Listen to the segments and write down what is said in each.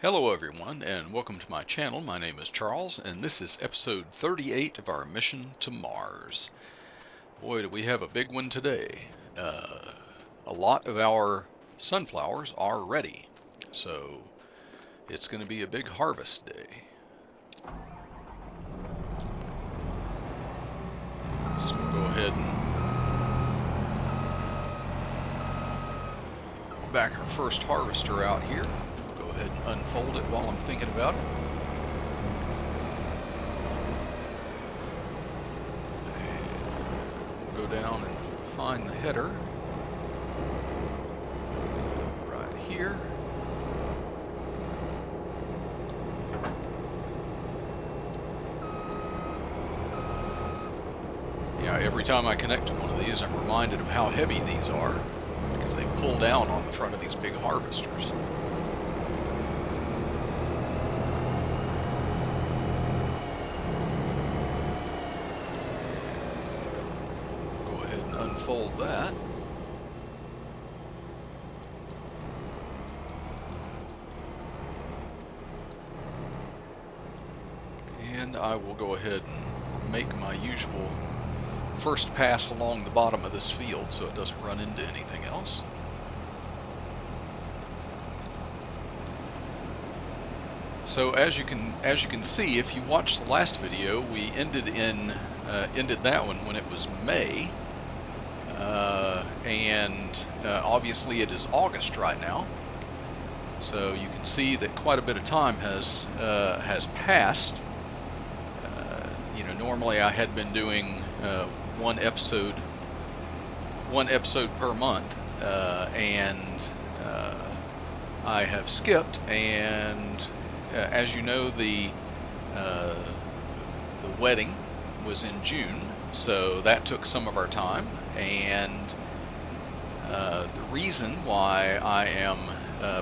Hello everyone, and welcome to my channel. My name is Charles, and this is episode 38 of our mission to Mars. Boy, do we have a big one today. A lot of our sunflowers are ready, so it's going to be a big harvest day. So we'll go ahead and back our first harvester out here. Go ahead and unfold it while I'm thinking about it. And we'll go down and find the header right here. Yeah, every time I connect to one of these, I'm reminded of how heavy these are, because they pull down on the front of these big harvesters. Unfold that. And I will go ahead and make my usual first pass along the bottom of this field so it doesn't run into anything else. So as you can see, if you watched the last video, we ended that one when it was May. Obviously it is August right now, so you can see that quite a bit of time has passed. Normally I had been doing one episode per month, and I have skipped. And as you know, the wedding was in June, so that took some of our time. And the reason why I am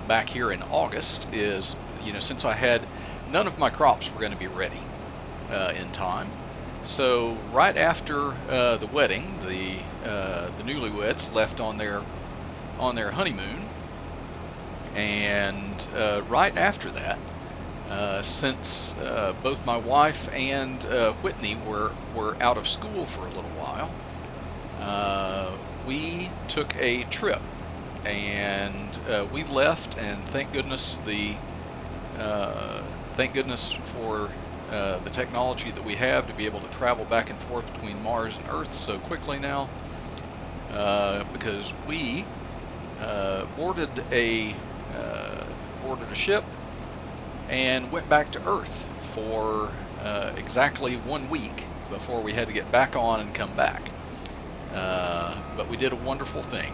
back here in August is, since I had none of my crops were going to be ready in time. So right after the wedding, the newlyweds left on their honeymoon, and right after that, since both my wife and Whitney were out of school for a little while, we took a trip, and we left, and thank goodness for the technology that we have to be able to travel back and forth between Mars and Earth so quickly now, because we boarded a ship and went back to Earth for exactly 1 week before we had to get back on and come back. But we did a wonderful thing.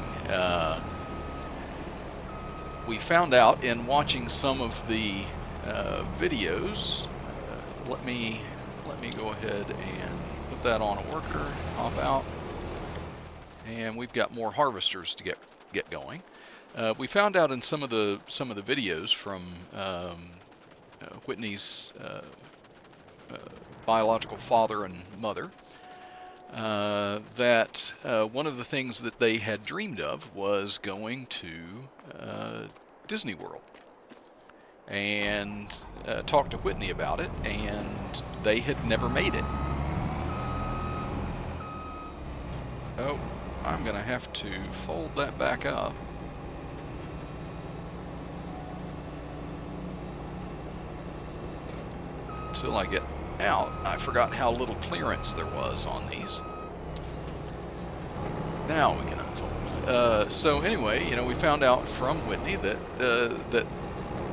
We found out in watching some of the videos. Let me go ahead and put that on a worker. Hop out, and we've got more harvesters to get going. We found out in some of the videos from Whitney's biological father and mother, that one of the things that they had dreamed of was going to Disney World, and talked to Whitney about it, and they had never made it. Oh, I'm gonna have to fold that back up. Until I get out. I forgot how little clearance there was on these. Now we can unfold. So anyway, we found out from Whitney that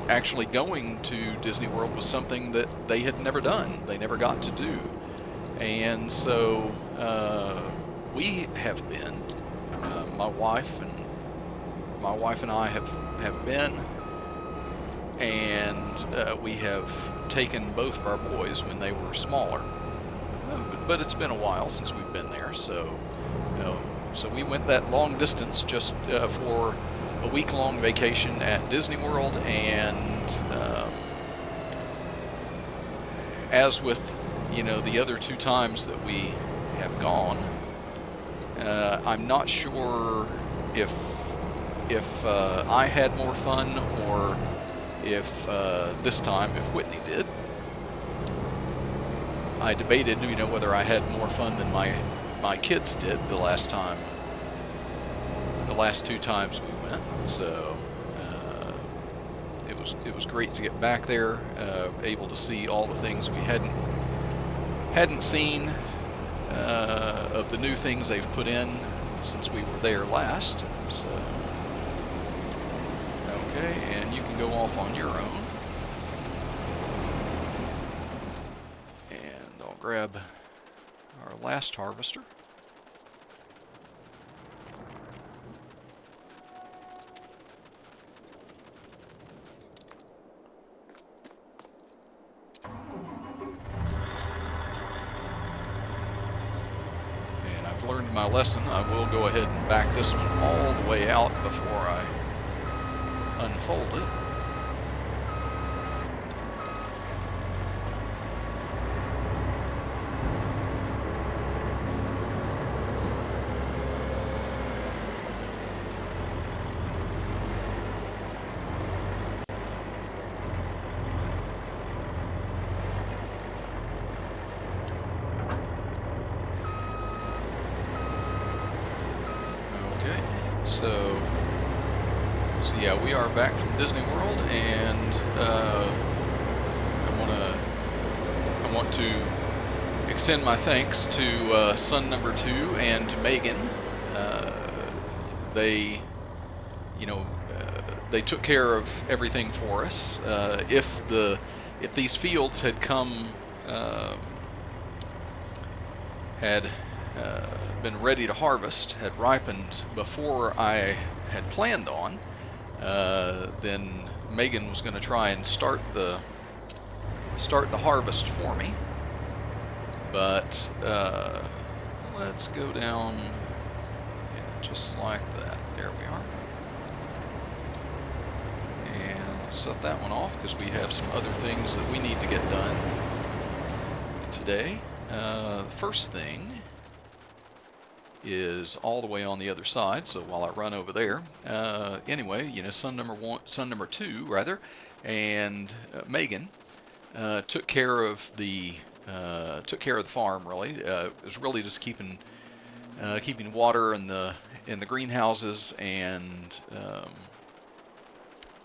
actually going to Disney World was something that they had never done. They never got to do. And so we have been. My wife and I have been, and we have taken both of our boys when they were smaller. But it's been a while since we've been there, so so we went that long distance just for a week-long vacation at Disney World. And as with the other 2 times that we have gone, I'm not sure if I had more fun or if this time if Whitney did. I debated, whether I had more fun than my kids did the last two times we went. So it was great to get back there, able to see all the things we hadn't seen, of the new things they've put in since we were there last. So okay, and you can go off on your own. Grab our last harvester. And I've learned my lesson. I will go ahead and back this one all the way out before I unfold it. So yeah, we are back from Disney World, and I want to extend my thanks to son number 2 and to Megan. They took care of everything for us. If these fields had come been ready to harvest, had ripened before I had planned on, then Megan was going to try and start the harvest for me. But let's go down, just like that. There we are. And let's set that one off because we have some other things that we need to get done today. The first thing is all the way on the other side, so while I run over there, anyway, son number 2 rather, and Megan took care of the farm. Really, it was really just keeping water in the greenhouses and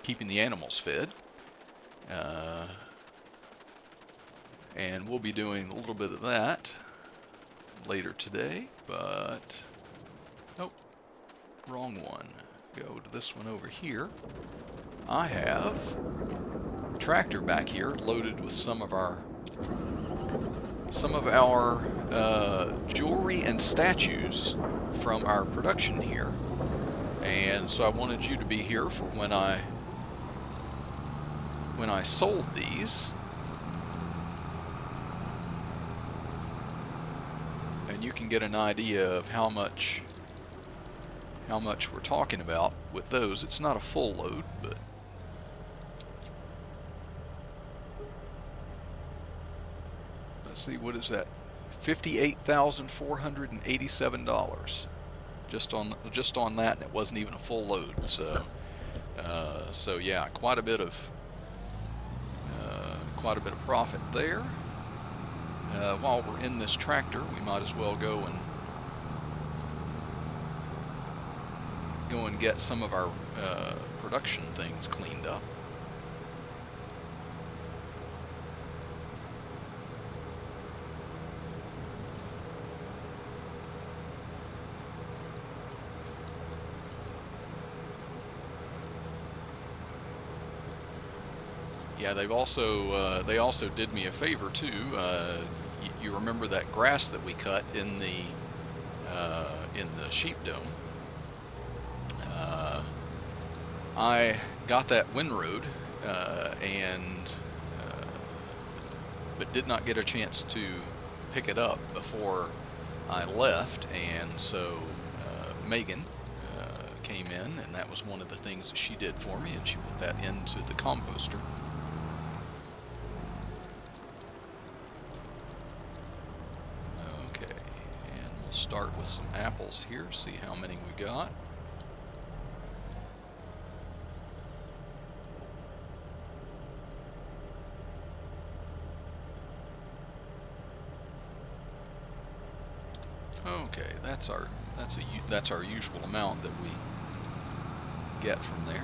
keeping the animals fed. And we'll be doing a little bit of that later today, but nope, wrong one. Go to this one over here. I have a tractor back here loaded with some of our jewelry and statues from our production here, and so I wanted you to be here for when I sold these. And you can get an idea of how much we're talking about with those. It's not a full load, but let's see, what is that? $58,487 just on that, and it wasn't even a full load. So yeah, quite a bit of profit there. While we're in this tractor, we might as well go and get some of our production things cleaned up. Yeah, they also did me a favor too. You remember that grass that we cut in the sheep dome? I got that windrowed, but did not get a chance to pick it up before I left, and so Megan came in, and that was one of the things that she did for me, and she put that into the composter. Okay, and we'll start with some apples here, see how many we got. Okay, that's our usual amount that we get from there.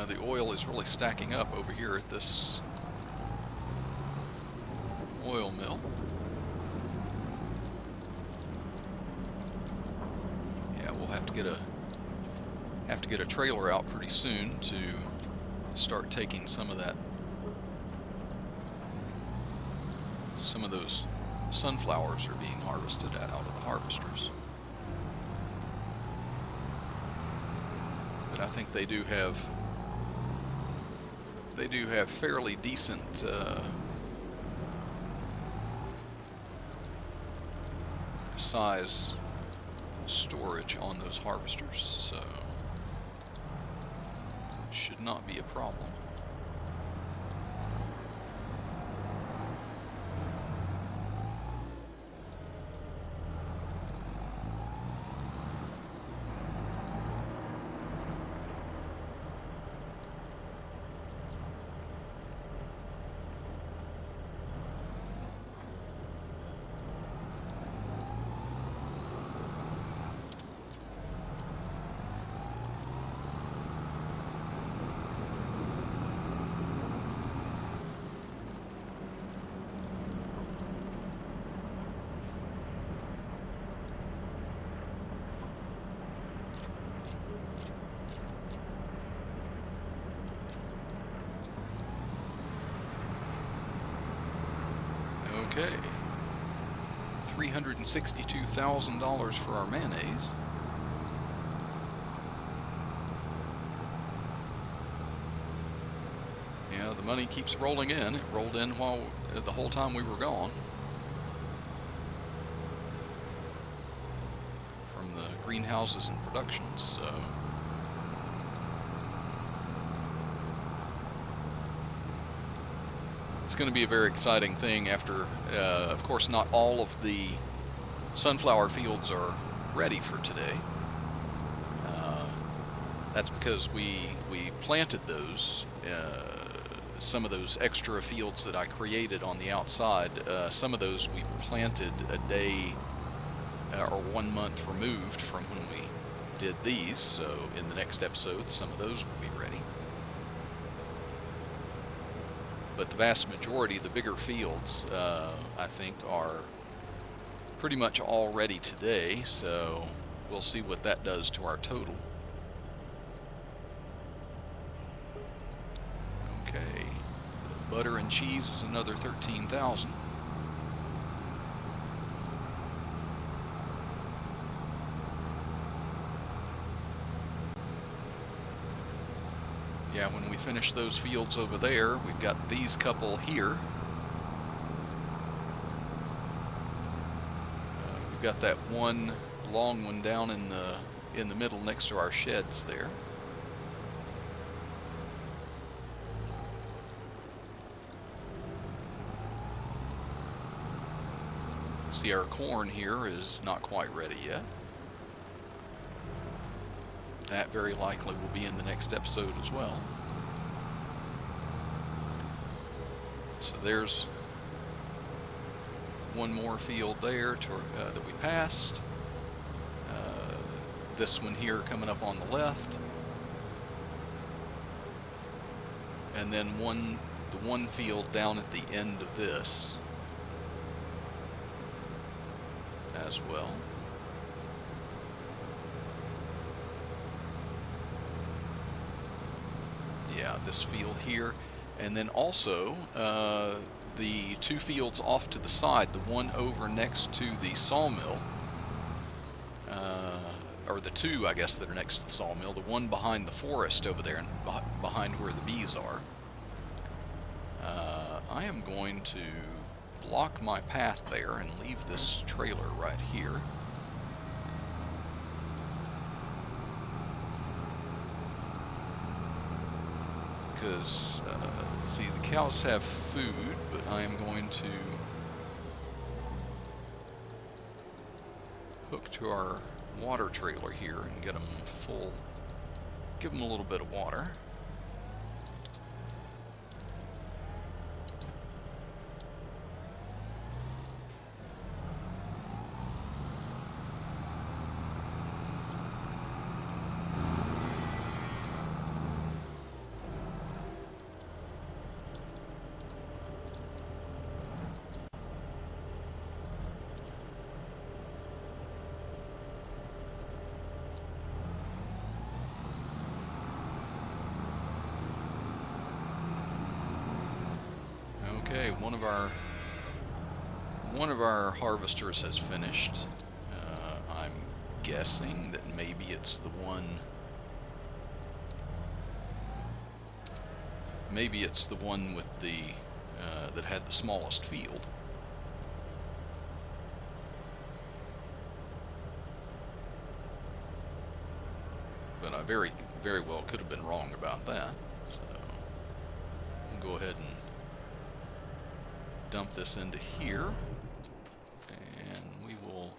The oil is really stacking up over here at this oil mill. Yeah, we'll have to get a trailer out pretty soon to start taking some of those sunflowers are being harvested out of the harvesters. But I think they do have fairly decent size storage on those harvesters, so should not be a problem. Okay, $362,000 for our mayonnaise. Yeah, the money keeps rolling in. It rolled in the whole time we were gone from the greenhouses and productions. So. It's going to be a very exciting thing after, of course, not all of the sunflower fields are ready for today. That's because we planted those, some of those extra fields that I created on the outside. Some of those we planted a day or 1 month removed from when we did these, so in the next episode some of those will be ready. But the vast majority, the bigger fields, I think are pretty much all ready today, so we'll see what that does to our total. Okay, butter and cheese is another 13,000. Yeah, when we finish those fields over there, we've got these couple here. We've got that one long one down in the middle next to our sheds there. See, our corn here is not quite ready yet. That very likely will be in the next episode as well. So there's one more field there that we passed. This one here coming up on the left. And then the one field down at the end of this as well. Yeah, this field here, and then also the two fields off to the side, the one over next to the sawmill, or the two, I guess, that are next to the sawmill, the one behind the forest over there and behind where the bees are. I am going to block my path there and leave this trailer right here. Because, let's see, the cows have food, but I am going to hook to our water trailer here and get them full, give them a little bit of water. one of our harvesters has finished. I'm guessing that maybe it's the one. Maybe it's the one with the that had the smallest field. But I very well could have been wrong about that. So we'll go ahead and dump this into here, and we will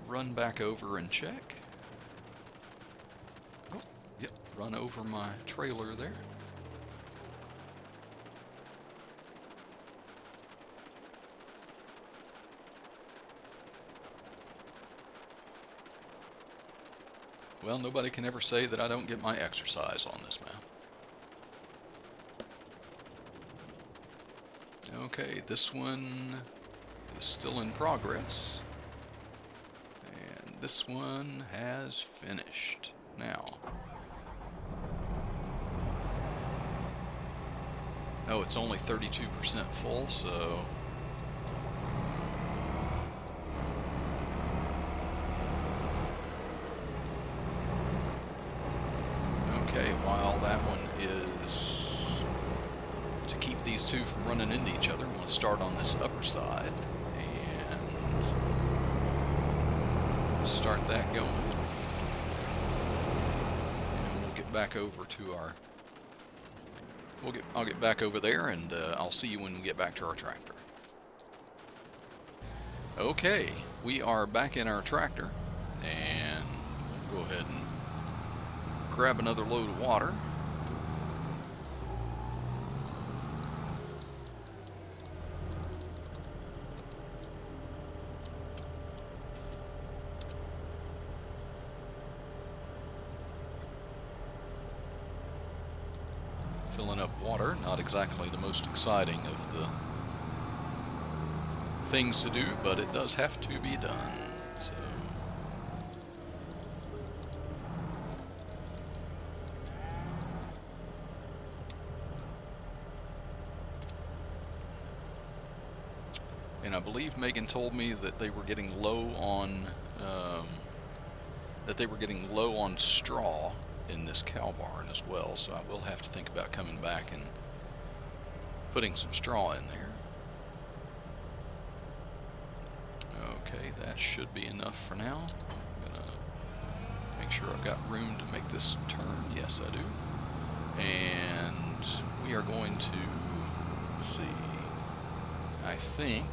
run back over and check. Oh, yep, run over my trailer there. Well, nobody can ever say that I don't get my exercise on this map. Okay, this one is still in progress. And this one has finished. Now. Oh, it's only 32% full, so... Okay, while that one is to keep these two from running into each other, I'm going to start on this upper side and start that going. And we'll get back over to our... I'll get back over there, and I'll see you when we get back to our tractor. Okay, we are back in our tractor, and we'll go ahead and grab another load of water. Filling up water, not exactly the most exciting of the things to do, but it does have to be done. So and I believe Megan told me that they were getting low on straw in this cow barn as well, so I will have to think about coming back and putting some straw in there. Okay, that should be enough for now. I'm gonna make sure I've got room to make this turn. Yes, I do. And we are going to, let's see, I think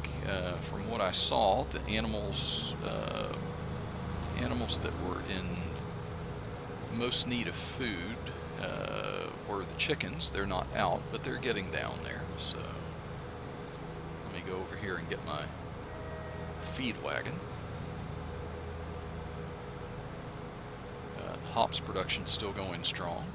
from what I saw, the animals that were in most need of food were the chickens. They're not out, but they're getting down there. So let me go over here and get my feed wagon. Hops production's still going strong.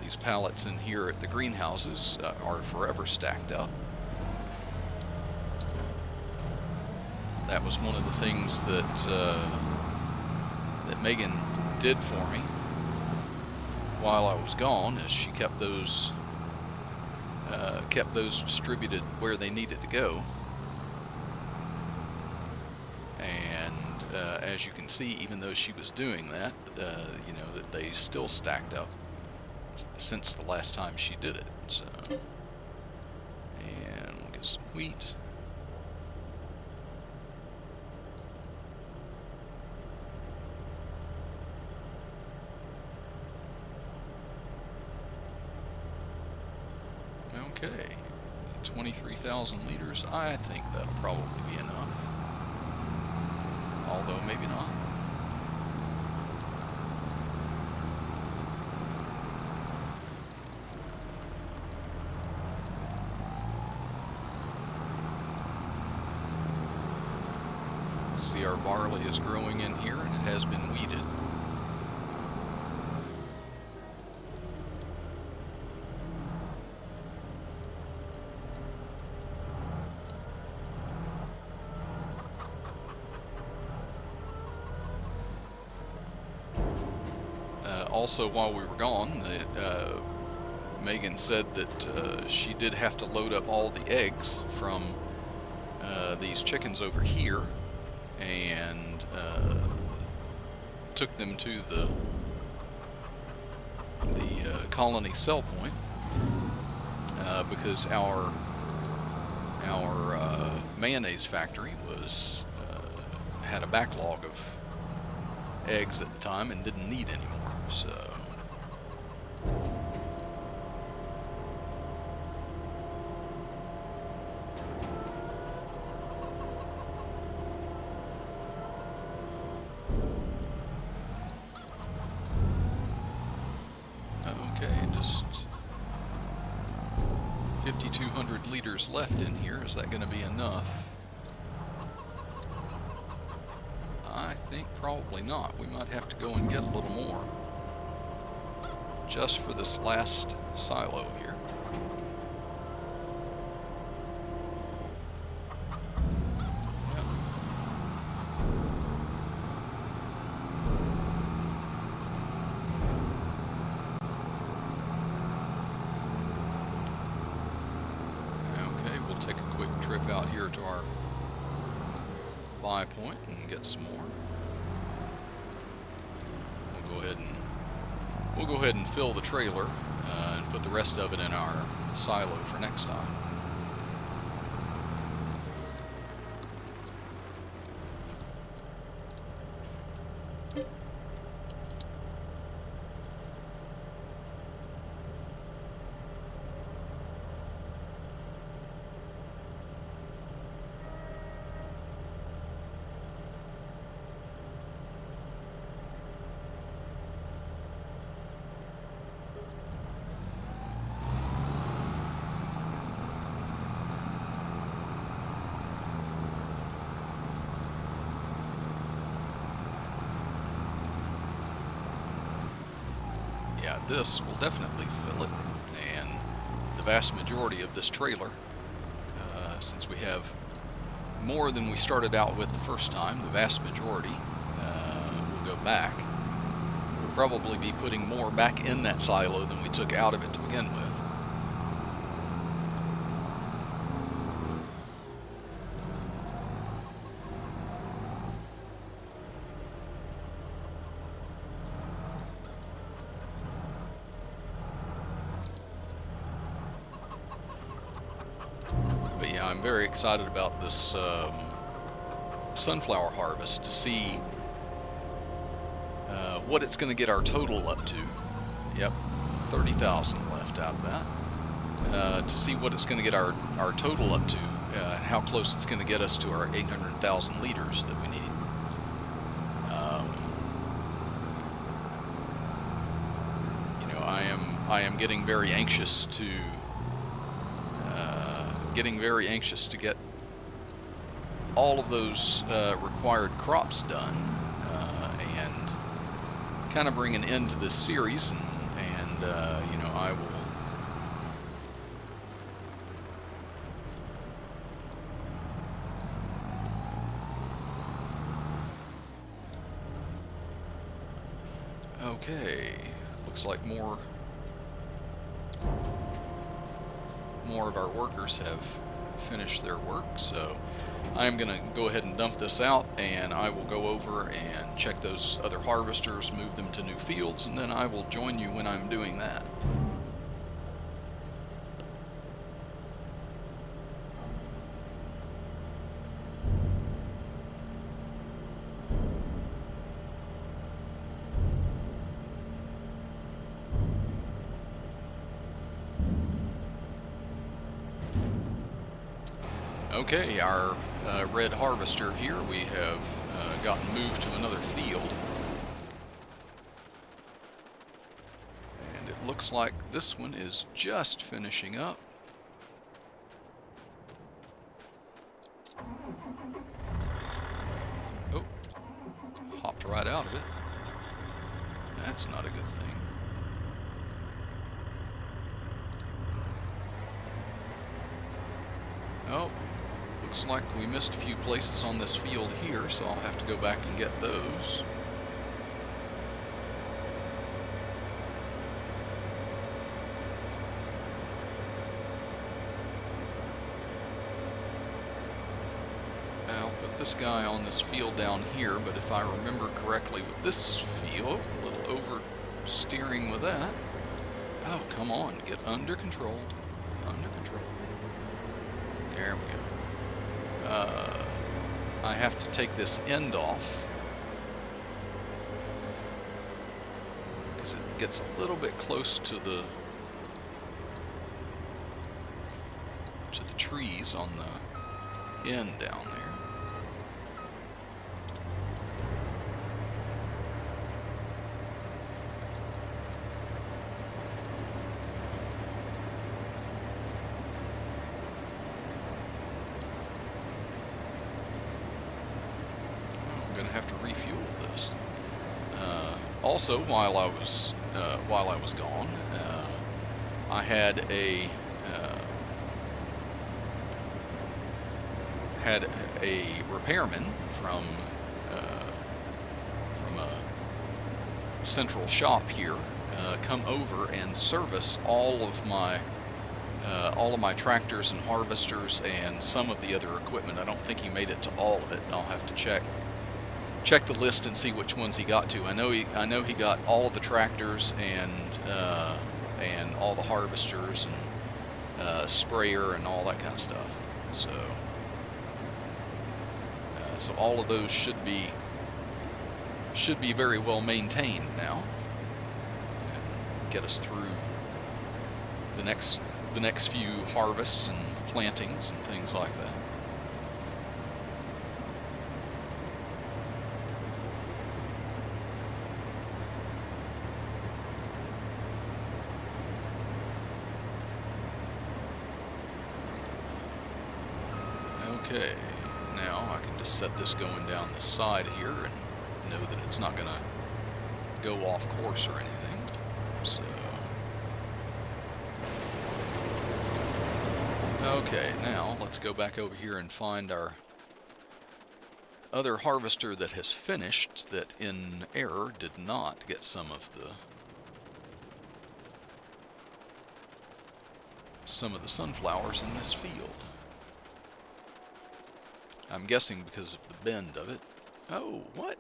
These pallets in here at the greenhouses are forever stacked up. That was one of the things that that Megan did for me while I was gone, is she kept those distributed where they needed to go. And as you can see, even though she was doing that, you know, that they still stacked up since the last time she did it. So, and we'll get some wheat. Okay, 23,000 liters. I think that'll probably be enough. Although maybe not. See, our barley is growing in here, and it has been weeded. also, while we were gone, Megan said that she did have to load up all the eggs from these chickens over here, and took them to the colony cell point because our mayonnaise factory had a backlog of eggs at the time and didn't need any more. So okay, just 5,200 liters left in here. Is that going to be enough? I think probably not. We might have to go and get a little more just for this last silo here. Yep. Okay, we'll take a quick trip out here to our buy point and get some more. We'll go ahead and fill the trailer and put the rest of it in our silo for next time. Yeah, this will definitely fill it, and the vast majority of this trailer, since we have more than we started out with the first time, the vast majority will go back. We'll probably be putting more back in that silo than we took out of it to begin with. I'm very excited about this sunflower harvest to see what it's going to get our total up to. Yep, 30,000 left out of that. To see what it's going to get our total up to, how close it's going to get us to our 800,000 liters that we need. You know, I am getting very anxious to get all of those required crops done and kind of bring an end to this series, and you know, I will okay, looks like more of our workers have finished their work, so I'm going to go ahead and dump this out, and I will go over and check those other harvesters, move them to new fields, and then I will join you when I'm doing that. Okay, our red harvester here, we have gotten moved to another field. And it looks like this one is just finishing up. Oh, hopped right out of it. That's not a good thing. Oh. Looks like we missed a few places on this field here, so I'll have to go back and get those. this guy on this field down here, but if I remember correctly with this field, a little oversteering with that. Oh, come on, get under control. Under control. There we go. I have to take this end off because it gets a little bit close to the trees on the end down there. I'm going to have to refuel this. Also, while I was gone, I had a repairman from a central shop here come over and service all of my tractors and harvesters and some of the other equipment. I don't think he made it to all of it. I'll have to check the list and see which ones he got to. I know he got all of the tractors and all the harvesters and sprayer and all that kind of stuff. So all of those should be very well maintained now and get us through the next few harvests and plantings and things like that. Okay, now I can just set this going down the side here and know that it's not going to go off course or anything. So, okay, now let's go back over here and find our other harvester that has finished that in error did not get some of the sunflowers in this field. I'm guessing because of the bend of it. Oh, what?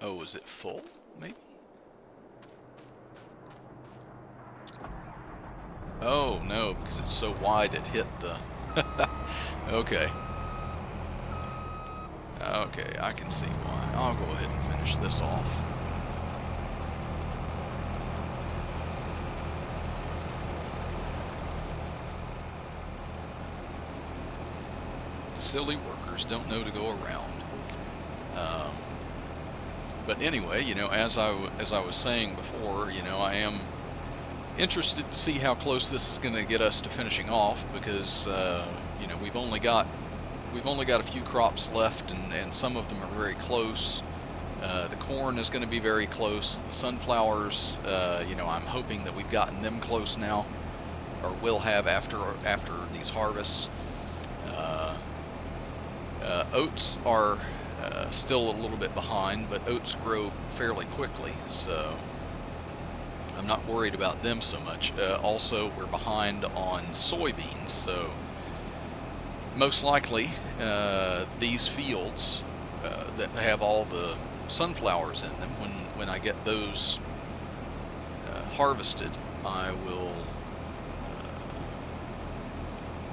Oh, is it full, maybe? Oh, no, because it's so wide it hit the... Okay. Okay, I can see why. I'll go ahead and finish this off. Silly workers don't know to go around. But anyway, you know, as I was saying before, you know, I am interested to see how close this is going to get us to finishing off, because you know, we've only got a few crops left, and some of them are very close. The corn is going to be very close. The sunflowers, you know, I'm hoping that we've gotten them close now, or will have after these harvests. Oats are still a little bit behind, but oats grow fairly quickly, so I'm not worried about them so much. Also, we're behind on soybeans, so most likely these fields that have all the sunflowers in them, when I get those harvested, I will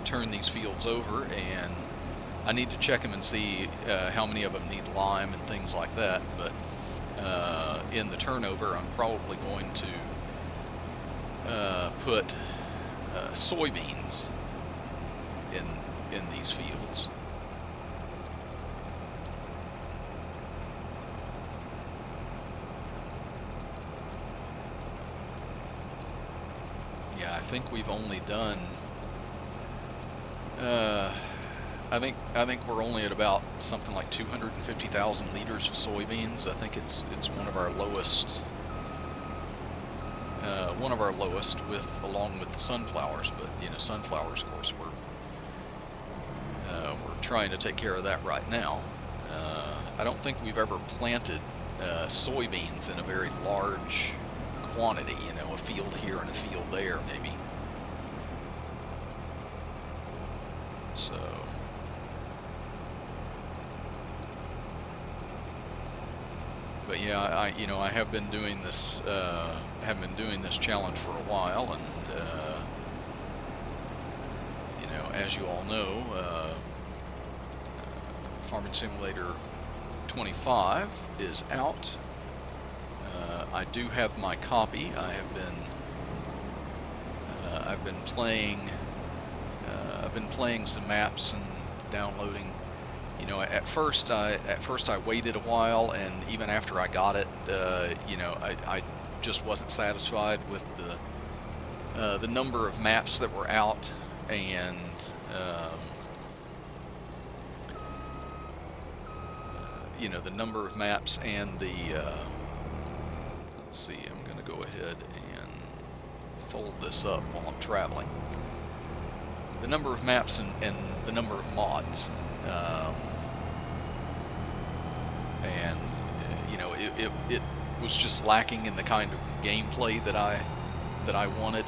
turn these fields over, and I need to check them and see how many of them need lime and things like that, but in the turnover I'm probably going to put soybeans in these fields. Yeah, I think we've only done I think we're only at about something like 250,000 liters of soybeans. I think it's one of our lowest, along with the sunflowers. But you know, sunflowers, of course, we're trying to take care of that right now. I don't think we've ever planted soybeans in a very large quantity. You know, a field here and a field there, maybe. So, But yeah, I have been doing this challenge for a while, and as you all know, Farming Simulator 25 is out. I do have my copy. I've been playing some maps and downloading. At first I waited a while, and even after I got it, I just wasn't satisfied with the number of maps that were out, and the number of maps and the let's see, I'm going to go ahead and fold this up while I'm traveling. The number of maps and the number of mods. And it was just lacking in the kind of gameplay that I wanted.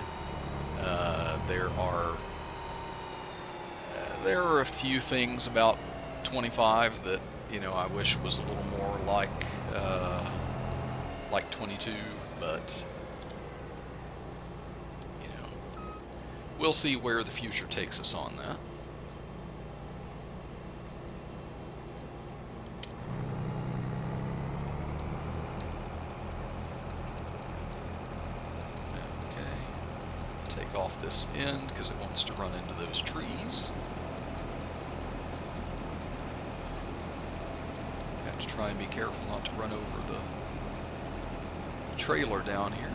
There are a few things about 25 that I wish was a little more like 22, but we'll see where the future takes us on that. Take off this end because it wants to run into those trees. Have to try and be careful not to run over the trailer down here.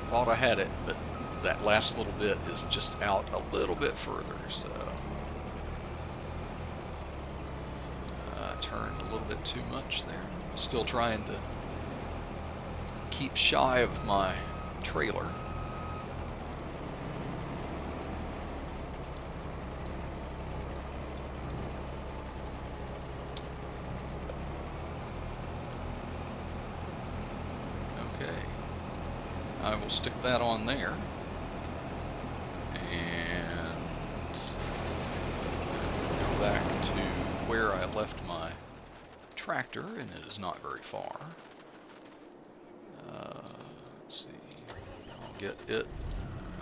Thought I had it, but that last little bit is just out a little bit further, so I turned a little bit too much there. Still trying to keep shy of my trailer. I will stick that on there, and go back to where I left my tractor, and it is not very far. Let's see,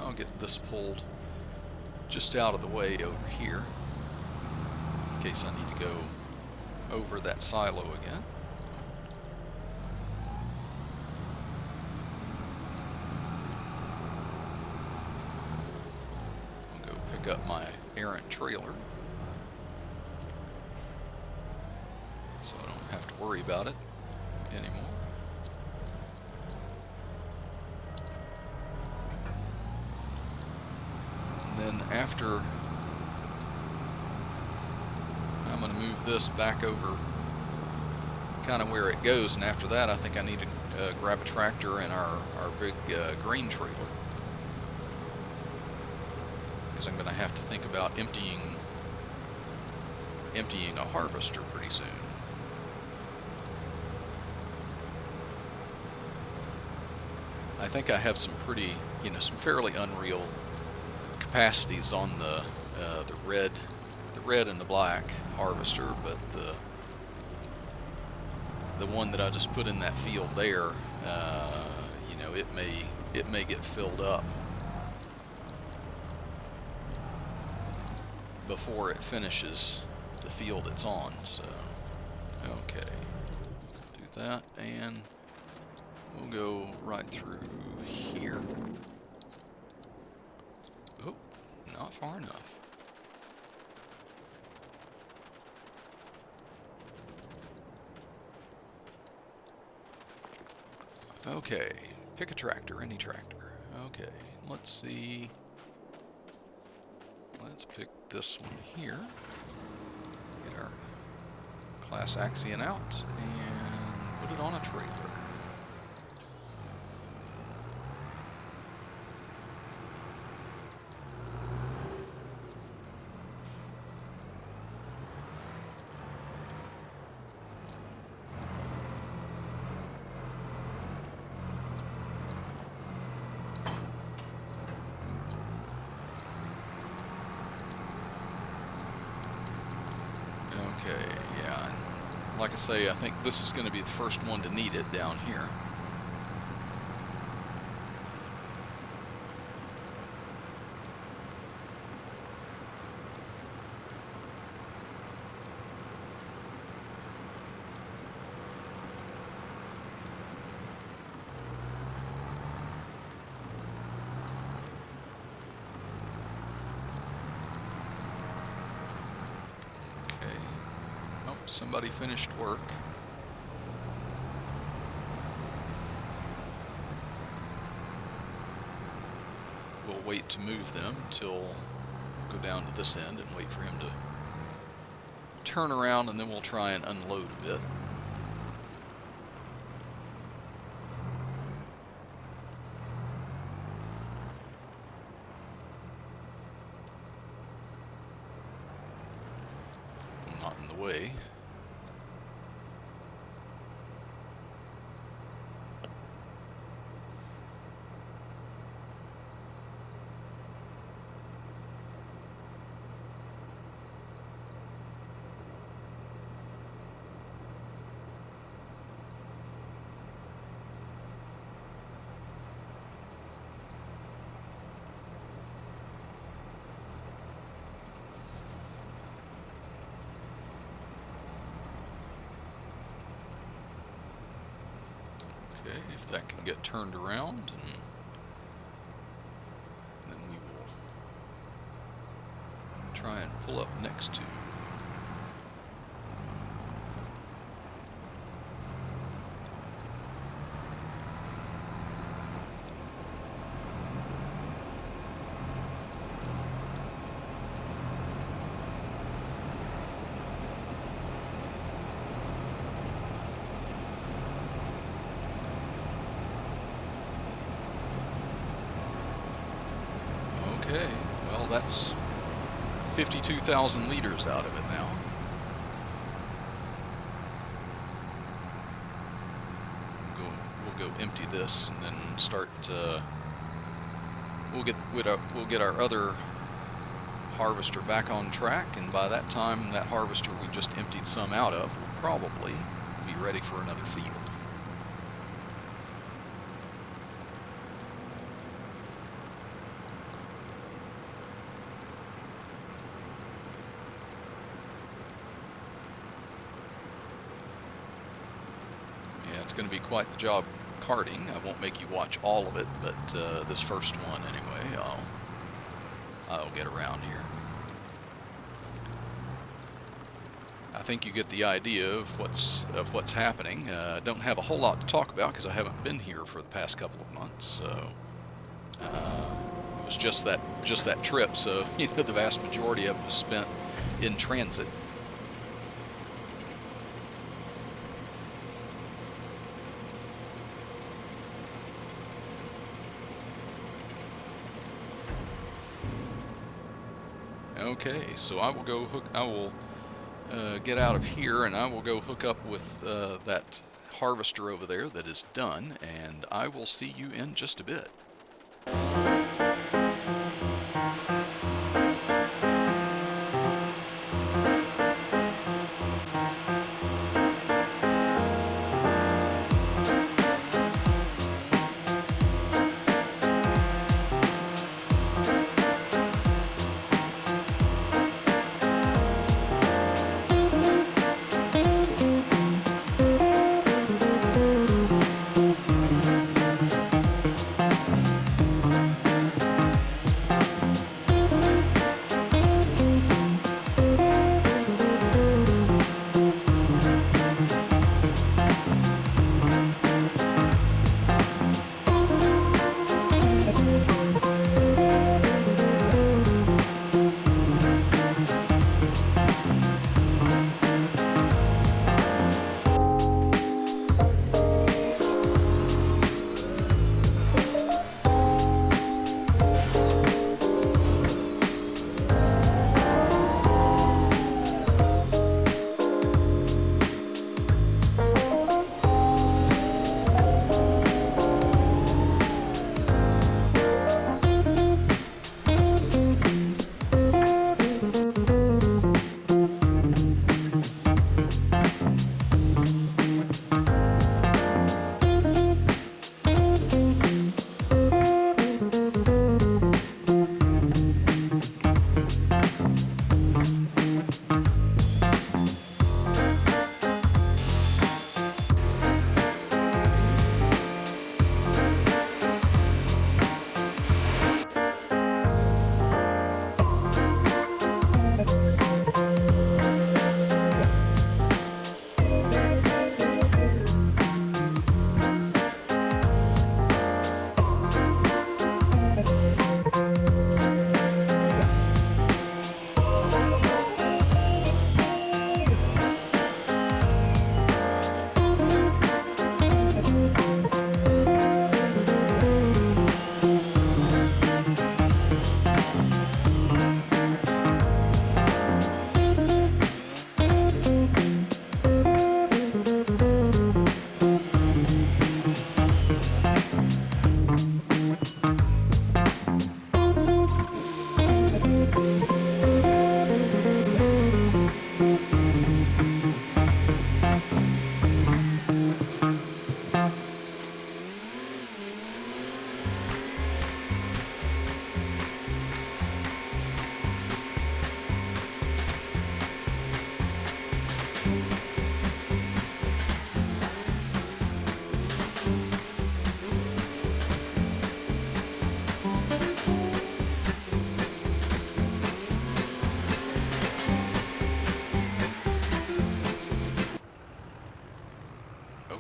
I'll get this pulled just out of the way over here, in case I need to go over that silo again. Up my errant trailer, so I don't have to worry about it anymore. And then after, I'm going to move this back over kind of where it goes, and after that I think I need to grab a tractor and our big grain trailer, because I'm going to have to think about emptying a harvester pretty soon. I think I have some fairly unreal capacities on the red and the black harvester, but the one that I just put in that field there, it may get filled up before it finishes the field it's on. So, okay, do that, and we'll go right through here. Oh, not far enough. Okay, pick a tractor, any tractor. Okay, let's see. Let's pick this one here. Get our Class Axion out and put it on a trailer. Okay, yeah, and like I say, I think this is going to be the first one to need it down here. Okay, oh, somebody finished work. We'll wait to move them till we'll go down to this end and wait for him to turn around, and then we'll try and unload a bit. I'm not in the way. Okay, if that can get turned around, and then we will try and pull up next to. Okay, well, that's 52,000 liters out of it now. We'll go empty this, and then start. We'll get our other harvester back on track, and by that time, that harvester we just emptied some out of will probably be ready for another field. It's going to be quite the job carting. I won't make you watch all of it, but this first one anyway, I'll get around here. I think you get the idea of what's happening. Don't have a whole lot to talk about because I haven't been here for the past couple of months, so it was just that trip. So the vast majority of it was spent in transit. Okay, so I will get out of here, and I will go hook up with that harvester over there that is done, and I will see you in just a bit.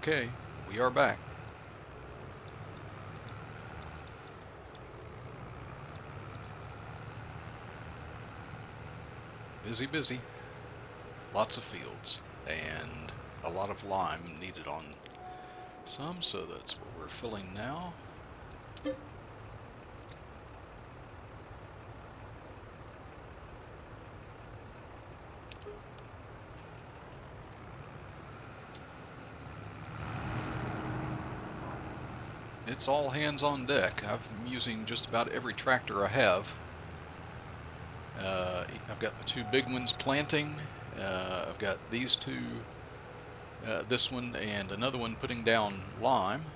Okay, we are back. Busy, busy. Lots of fields and a lot of lime needed on some, so that's what we're filling now. It's all hands on deck. I'm using just about every tractor I have. I've got the two big ones planting. I've got these two, this one and another one putting down lime.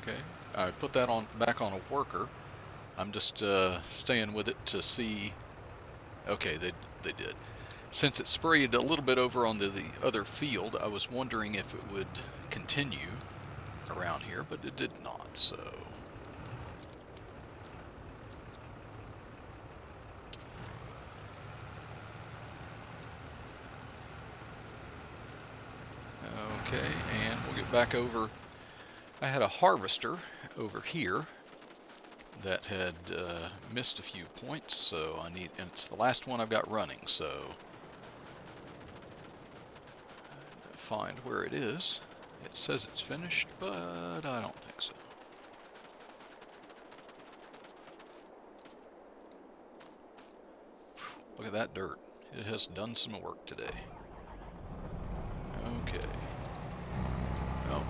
Okay, I put that on back on a worker. I'm just staying with it to see. Okay, they did. Since it sprayed a little bit over on the other field, I was wondering if it would continue around here, but it did not, so. Okay, and we'll get back over. I had a harvester over here that had missed a few points, so and it's the last one I've got running, so find where it is. It says it's finished, but I don't think so. Look at that dirt. It has done some work today. Okay. Oh.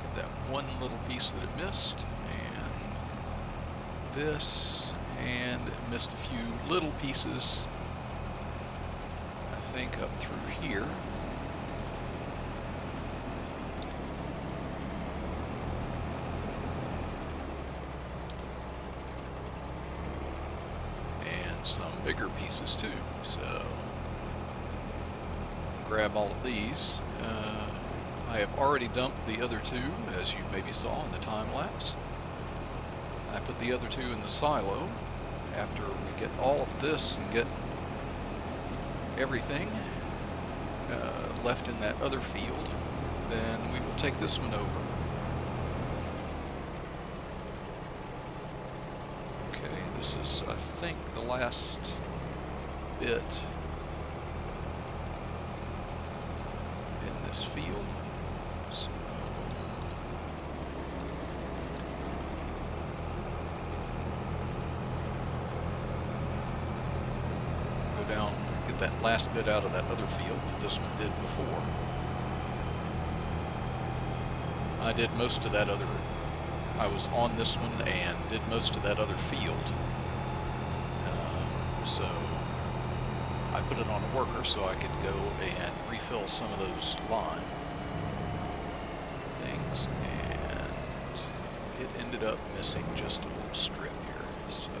Get that one little piece that it missed, and this, and it missed a few little pieces, I think, up through here. Some bigger pieces too, so grab all of these. I have already dumped the other two, as you maybe saw in the time lapse. I put the other two in the silo. After we get all of this and get everything left in that other field, then we will take this one over. This is, I think, the last bit in this field. So, go down, get that last bit out of that other field that this one did before. I did most of that other, I was on this one and did most of that other field. So I put it on a worker so I could go and refill some of those lime things, and it ended up missing just a little strip here. So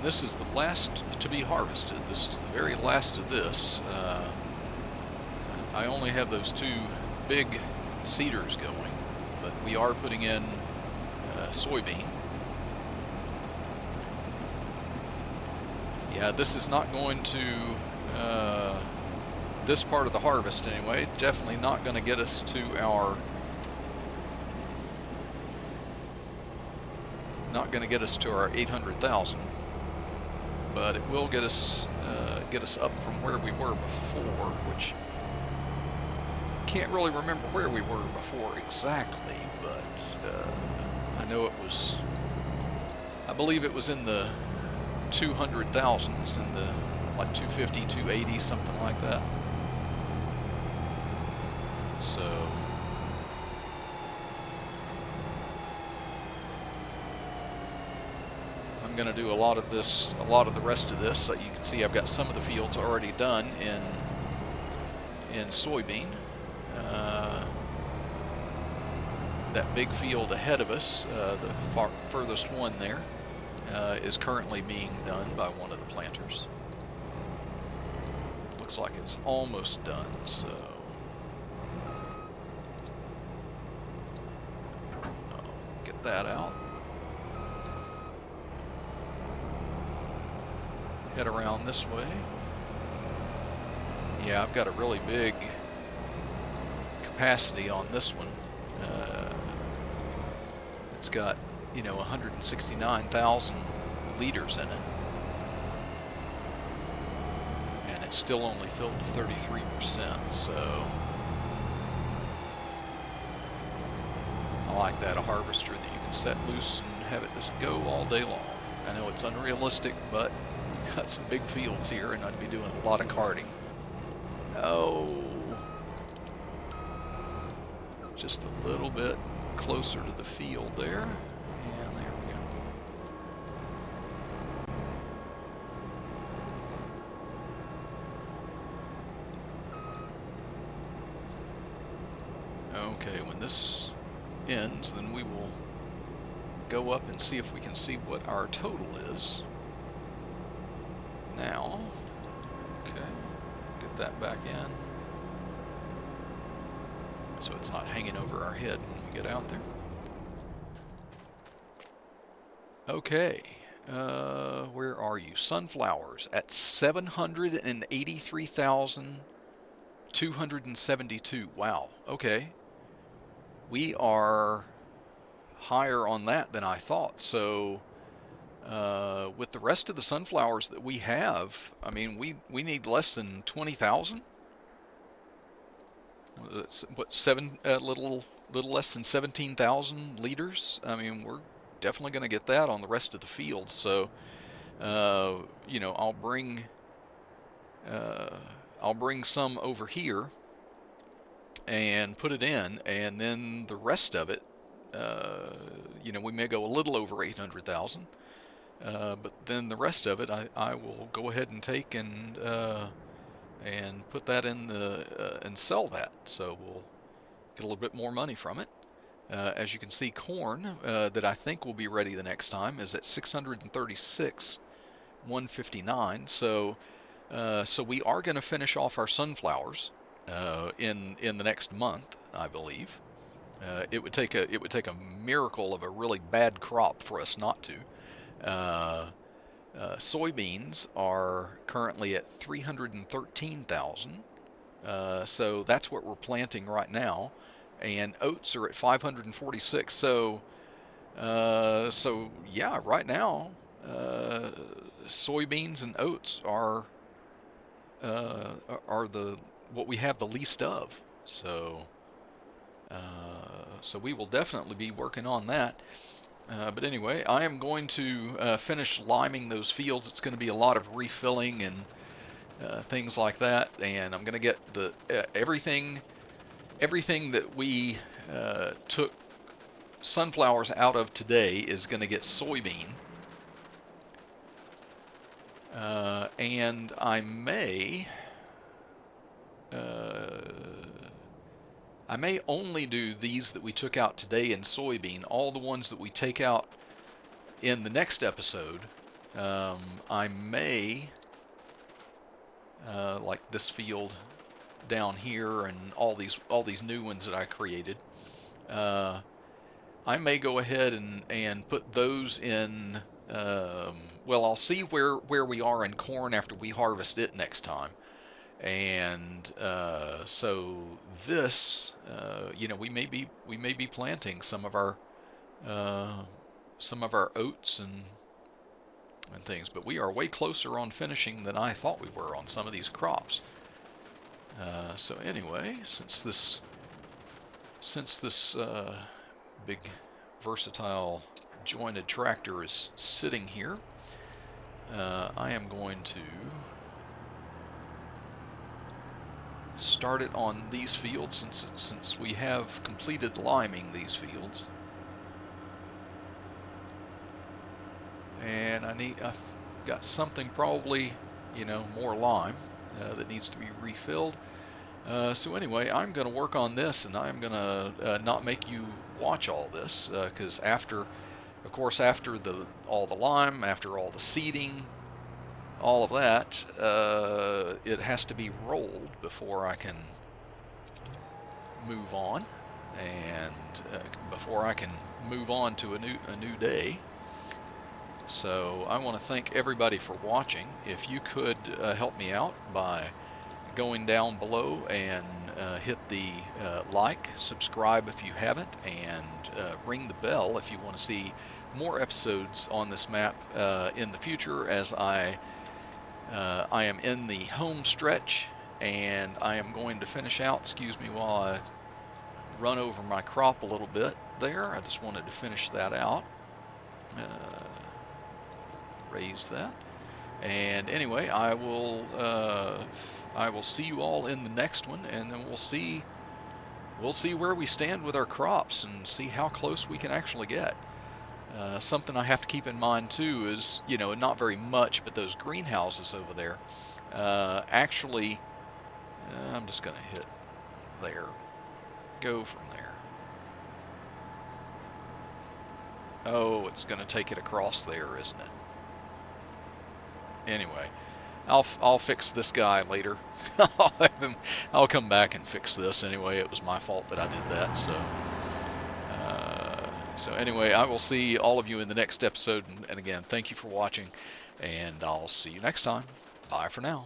and this is the last to be harvested. This is the very last of this. I only have those 2 big seeders going, but we are putting in soybean. Yeah, this is not going to, this part of the harvest anyway, definitely not going to get us to our, not going to get us to our 800,000, but it will get us up from where we were before, which can't really remember where we were before exactly, but I know it was, I believe it was in the 200,000s, in the like 250, 280, something like that. So I'm going to do a lot of this, a lot of the rest of this. So you can see I've got some of the fields already done in soybean. That big field ahead of us, the furthest one there, is currently being done by one of the planters. Looks like it's almost done, so I'll get that out. Head around this way. Yeah, I've got a really big capacity on this one. It's got, you know, 169,000 liters in it, and it's still only filled to 33%, so I like that, a harvester that you can set loose and have it just go all day long. I know it's unrealistic, but we've got some big fields here, and I'd be doing a lot of carting. Oh, just a little bit closer to the field there, and there we go. Okay, when this ends, then we will go up and see if we can see what our total is. Now, okay, get that back in, so it's not hanging over our head when we get out there. Okay, where are you? Sunflowers at 783,272. Wow, okay. We are higher on that than I thought. So with the rest of the sunflowers that we have, I mean, we need less than 20,000. What, little less than 17,000 liters. I mean, we're definitely going to get that on the rest of the field. So, you know, I'll bring some over here and put it in, and then the rest of it, you know, we may go a little over 800,000, but then the rest of it, I will go ahead and take and put that in the and sell that. So we'll get a little bit more money from it. As you can see, corn that I think will be ready the next time is at 636,159. So we are going to finish off our sunflowers in the next month, I believe. It would take a miracle of a really bad crop for us not to. Soybeans are currently at 313,000. So that's what we're planting right now. And oats are at 546. So yeah, right now, soybeans and oats are what we have the least of. So we will definitely be working on that. But anyway, I am going to finish liming those fields. It's going to be a lot of refilling and things like that. And I'm going to get the everything that we took sunflowers out of today is going to get soybean. And I may only do these that we took out today in soybean. All the ones that we take out in the next episode, I may, like this field down here and all these new ones that I created, I may go ahead and put those in. Well, I'll see where we are in corn after we harvest it next time. And so this, we may be planting uh, some of our oats and things, but we are way closer on finishing than I thought we were on some of these crops. So anyway, since this big versatile jointed tractor is sitting here, I am going to start it on these fields since we have completed liming these fields. And I've got something probably, more lime that needs to be refilled. So anyway, I'm going to work on this, and I'm going to not make you watch all this, because after all the lime, after all the seeding, all of that, it has to be rolled before I can move on, and before I can move on to a new day. So I want to thank everybody for watching. If you could help me out by going down below and hit the like, subscribe if you haven't, and ring the bell if you want to see more episodes on this map in the future, as I am in the home stretch, and I am going to finish out. Excuse me while I run over my crop a little bit there. I just wanted to finish that out. Raise that. And anyway, I will see you all in the next one, and then we'll see where we stand with our crops and see how close we can actually get. Something I have to keep in mind too is, not very much, but those greenhouses over there, actually, I'm just going to hit there, go from there. Oh, it's going to take it across there, isn't it? Anyway, I'll fix this guy later. I'll come back and fix this. Anyway, it was my fault that I did that. So anyway, I will see all of you in the next episode. And again, thank you for watching, and I'll see you next time. Bye for now.